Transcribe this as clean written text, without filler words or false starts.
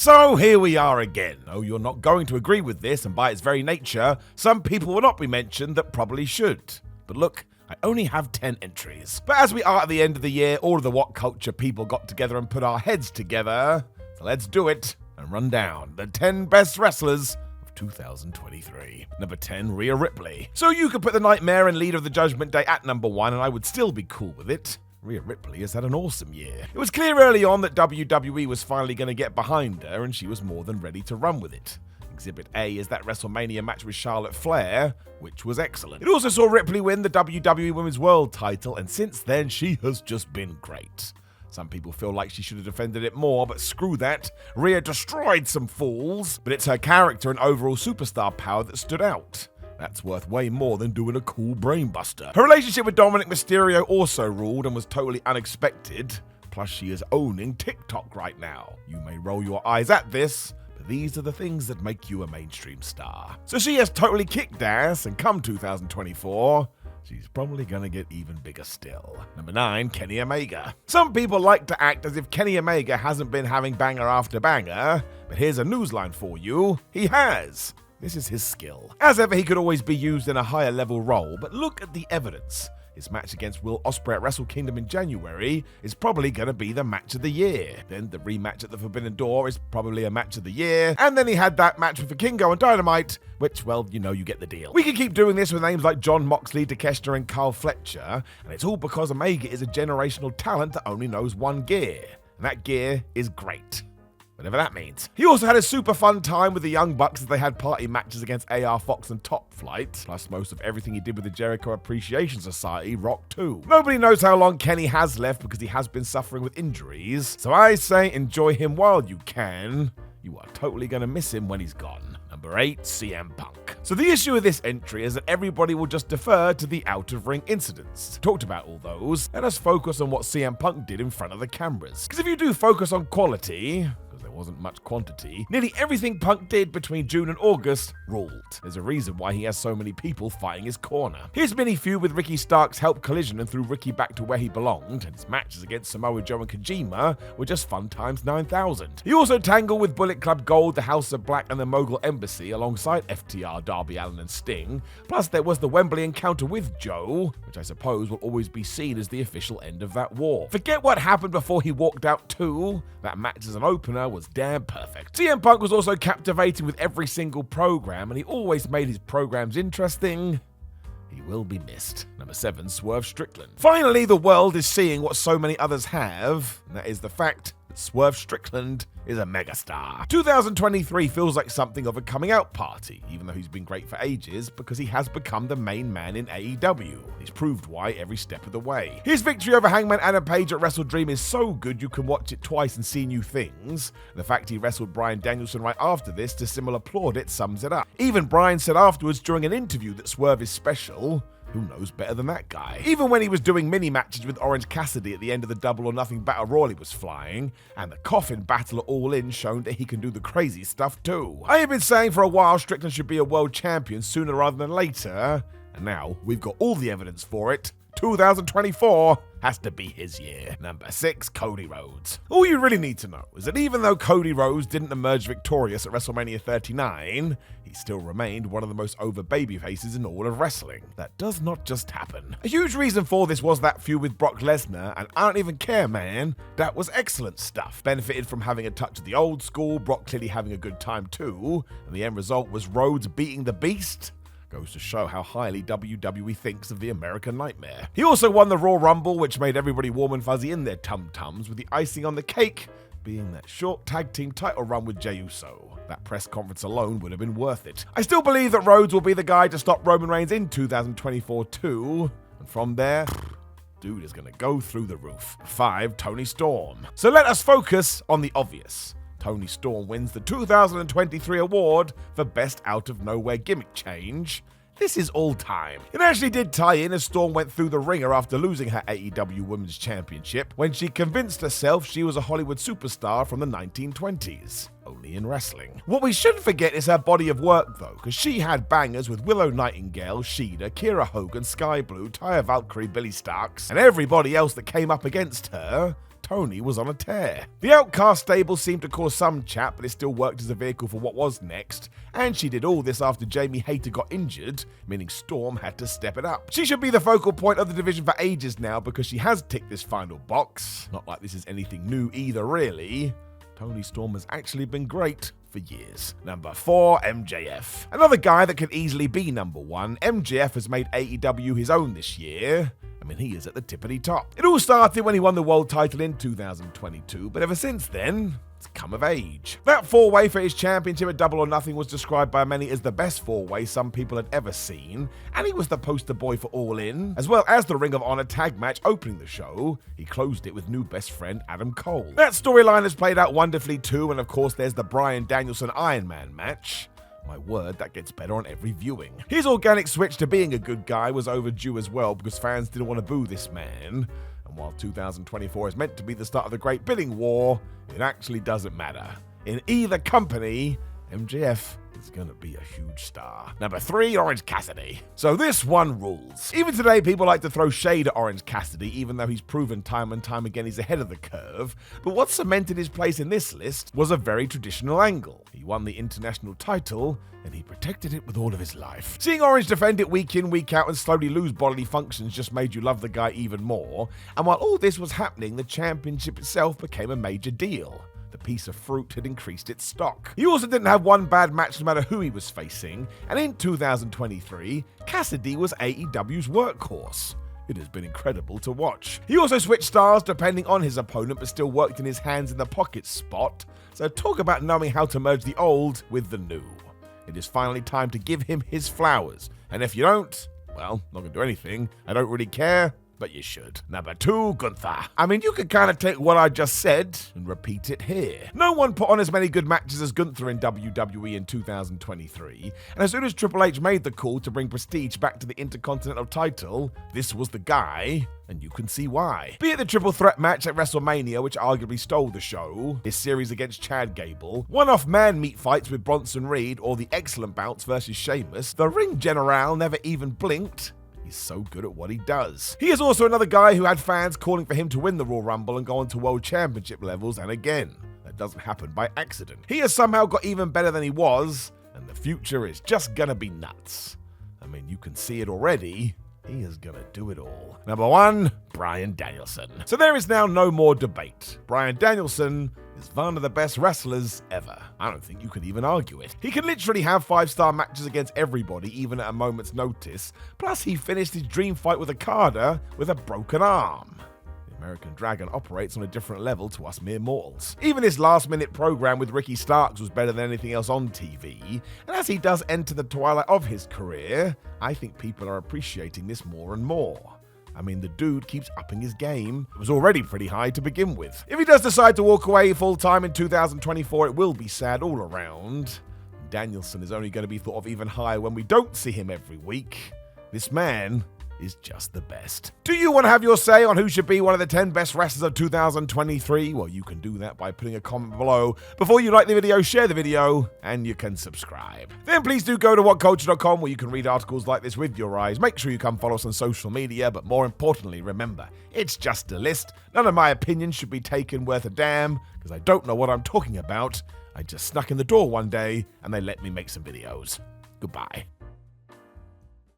So here we are again. Oh, you're not going to agree with this, and by its very nature, some people will not be mentioned that probably should. But look, I only have 10 entries. But as we are at the end of the year, all of the What Culture people got together and put our heads together. So let's do it and run down the 10 best wrestlers of 2023. Number 10, Rhea Ripley. So you could put the Nightmare and Leader of the Judgment Day at number 1 and I would still be cool with it. Rhea Ripley has had an awesome year. It was clear early on that WWE was finally going to get behind her and she was more than ready to run with it. Exhibit A is that WrestleMania match with Charlotte Flair, which was excellent. It also saw Ripley win the WWE Women's World title, and since then she has just been great. Some people feel like she should have defended it more, but screw that. Rhea destroyed some fools, but it's her character and overall superstar power that stood out. That's worth way more than doing a cool brainbuster. Her relationship with Dominic Mysterio also ruled and was totally unexpected. Plus, she is owning TikTok right now. You may roll your eyes at this, but these are the things that make you a mainstream star. So she has totally kicked ass, and come 2024, she's probably gonna get even bigger still. Number 9, Kenny Omega. Some people like to act as if Kenny Omega hasn't been having banger after banger, but here's a newsline for you. He has. This is his skill. As ever, he could always be used in a higher level role, but look at the evidence. His match against Will Ospreay at Wrestle Kingdom in January is probably going to be the match of the year. Then the rematch at the Forbidden Door is probably a match of the year. And then he had that match with Vikingo and Dynamite, which, well, you know, you get the deal. We can keep doing this with names like Jon Moxley, Takeshita, and Carl Fletcher, and it's all because Omega is a generational talent that only knows one gear. And that gear is great. Whatever that means. He also had a super fun time with the Young Bucks as they had party matches against AR Fox and Top Flight, plus most of everything he did with the Jericho Appreciation Society rocked too. Nobody knows how long Kenny has left because he has been suffering with injuries, so I say enjoy him while you can. You are totally going to miss him when he's gone. Number 8, CM Punk. So the issue with this entry is that everybody will just defer to the out-of-ring incidents. Talked about all those, let us focus on what CM Punk did in front of the cameras. Because if you do focus on quality, wasn't much quantity, nearly everything Punk did between June and August ruled. There's a reason why he has so many people fighting his corner. His mini feud with Ricky Starks helped Collision and threw Ricky back to where he belonged, and his matches against Samoa Joe and Kojima were just fun times 9,000. He also tangled with Bullet Club Gold, the House of Black, and the Mogul Embassy alongside FTR, Darby Allin, and Sting. Plus there was the Wembley encounter with Joe, which I suppose will always be seen as the official end of that war. Forget what happened before he walked out too. That match as an opener was damn perfect. CM Punk was also captivating with every single program, and he always made his programs interesting. He will be missed. Number 7, Swerve Strickland. Finally, the world is seeing what so many others have, and that is the fact that Swerve Strickland is a megastar. 2023 feels like something of a coming out party, even though he's been great for ages, because he has become the main man in AEW. He's proved why every step of the way. His victory over Hangman Adam Page at Wrestle Dream is so good you can watch it twice and see new things. The fact he wrestled Bryan Danielson right after this to similar plaudits sums it up. Even Bryan said afterwards during an interview that Swerve is special. Who knows better than that guy? Even when he was doing mini-matches with Orange Cassidy at the end of the Double or Nothing Battle Royal he was flying, and the Coffin Battle at All In shown that he can do the crazy stuff too. I have been saying for a while Strickland should be a world champion sooner rather than later, and now we've got all the evidence for it. 2024 has to be his year. Number 6, Cody Rhodes. All you really need to know is that even though Cody Rhodes didn't emerge victorious at WrestleMania 39, he still remained one of the most over babyfaces in all of wrestling. That does not just happen. A huge reason for this was that feud with Brock Lesnar, and I don't even care, man. That was excellent stuff. Benefited from having a touch of the old school, Brock clearly having a good time too, and the end result was Rhodes beating the Beast. Goes to show how highly WWE thinks of the American Nightmare. He also won the Raw Rumble, which made everybody warm and fuzzy in their tum-tums, with the icing on the cake being that short tag team title run with Jey Uso. That press conference alone would have been worth it. I still believe that Rhodes will be the guy to stop Roman Reigns in 2024 too, and from there, dude is gonna go through the roof. 5, Toni Storm. So let us focus on the obvious. Toni Storm wins the 2023 award for Best Out of Nowhere Gimmick Change. This is all time. It actually did tie in as Storm went through the ringer after losing her AEW Women's Championship when she convinced herself she was a Hollywood superstar from the 1920s. Only in wrestling. What we shouldn't forget is her body of work though, because she had bangers with Willow Nightingale, Shida, Kira Hogan, Sky Blue, Taya Valkyrie, Billy Starks, and everybody else that came up against her. Tony was on a tear. The Outcast stable seemed to cause some chat, but it still worked as a vehicle for what was next, and she did all this after Jamie Hayter got injured, meaning Storm had to step it up. She should be the focal point of the division for ages now because she has ticked this final box. Not like this is anything new either, really. Tony Storm has actually been great for years. Number 4, MJF. Another guy that could easily be number 1, MJF has made AEW his own this year. I mean, he is at the tippity top. It all started when he won the world title in 2022, but ever since then, it's come of age. That 4-way for his championship at Double or Nothing was described by many as the best 4-way some people had ever seen, and he was the poster boy for All In, as well as the Ring of Honor tag match opening the show. He closed it with new best friend Adam Cole. That storyline has played out wonderfully too, and of course there's the Bryan Danielson Iron Man match. My word, that gets better on every viewing. His organic switch to being a good guy was overdue as well because fans didn't want to boo this man. And while 2024 is meant to be the start of the Great Bidding War, it actually doesn't matter. In either company, MJF is going to be a huge star. Number 3, Orange Cassidy. So this one rules. Even today, people like to throw shade at Orange Cassidy, even though he's proven time and time again he's ahead of the curve. But what cemented his place in this list was a very traditional angle. He won the international title, and he protected it with all of his life. Seeing Orange defend it week in, week out, and slowly lose bodily functions just made you love the guy even more. And while all this was happening, the championship itself became a major deal. The piece of fruit had increased its stock. He also didn't have one bad match no matter who he was facing, and in 2023, Cassidy was AEW's workhorse. It has been incredible to watch. He also switched styles depending on his opponent, but still worked in his hands in the pocket spot. So talk about knowing how to merge the old with the new. It is finally time to give him his flowers. And if you don't, well, not gonna do anything. I don't really care, but you should. Number 2, Gunther. I mean, you could kind of take what I just said and repeat it here. No one put on as many good matches as Gunther in WWE in 2023, and as soon as Triple H made the call to bring prestige back to the Intercontinental title, this was the guy, and you can see why. Be it the triple threat match at WrestleMania, which arguably stole the show, his series against Chad Gable, one-off man meat fights with Bronson Reed, or the excellent bounce versus Sheamus, the Ring General never even blinked. He's so good at what he does. He is also another guy who had fans calling for him to win the Royal Rumble and go on to World Championship levels, and again, that doesn't happen by accident. He has somehow got even better than he was, and the future is just gonna be nuts. I mean, you can see it already. He is gonna do it all. Number 1, Bryan Danielson. So there is now no more debate. Bryan Danielson is one of the best wrestlers ever. I don't think you can even argue it. He can literally have 5-star matches against everybody, even at a moment's notice. Plus, he finished his dream fight with Okada with a broken arm. The American Dragon operates on a different level to us mere mortals. Even his last-minute program with Ricky Starks was better than anything else on TV. And as he does enter the twilight of his career, I think people are appreciating this more and more. I mean, the dude keeps upping his game. It was already pretty high to begin with. If he does decide to walk away full-time in 2024, it will be sad all around. Danielson is only going to be thought of even higher when we don't see him every week. This man is just the best. Do you want to have your say on who should be one of the 10 best wrestlers of 2023? Well, you can do that by putting a comment below. Before you like the video, share the video, and you can subscribe. Then please do go to whatculture.com where you can read articles like this with your eyes. Make sure you come follow us on social media, but more importantly, remember, it's just a list. None of my opinions should be taken worth a damn, because I don't know what I'm talking about. I just snuck in the door one day, and they let me make some videos. Goodbye.